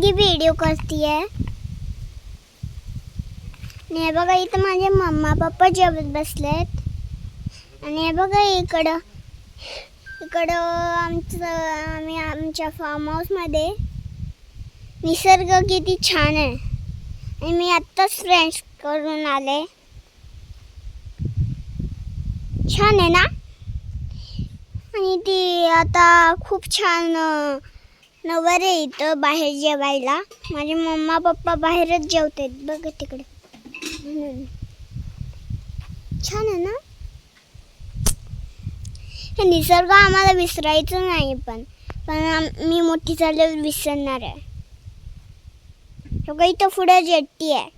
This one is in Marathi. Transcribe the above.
मुलगी व्हिडिओ करतीये आणि हे बघा इथं माझे मम्मा पप्पा जेवत बसलेत आणि हे बघा इकडं आम्ही आमच्या फार्म हाऊसमध्ये निसर्ग किती छान आहे आणि मी आत्ताच फ्रेंड्स करून आले. छान आहे ना. आणि ती आता खूप छान नवर आहे इथं बाहेर जेवायला. माझे मम्मा पप्पा बाहेरच जेवतात बघ तिकडे. छान आहे ना. हे निसर्ग आम्हाला विसरायचं नाही पण मी मोठी झाल्यावर विसरणार आहे. सगळं इथं पुढे जेट्टी आहे.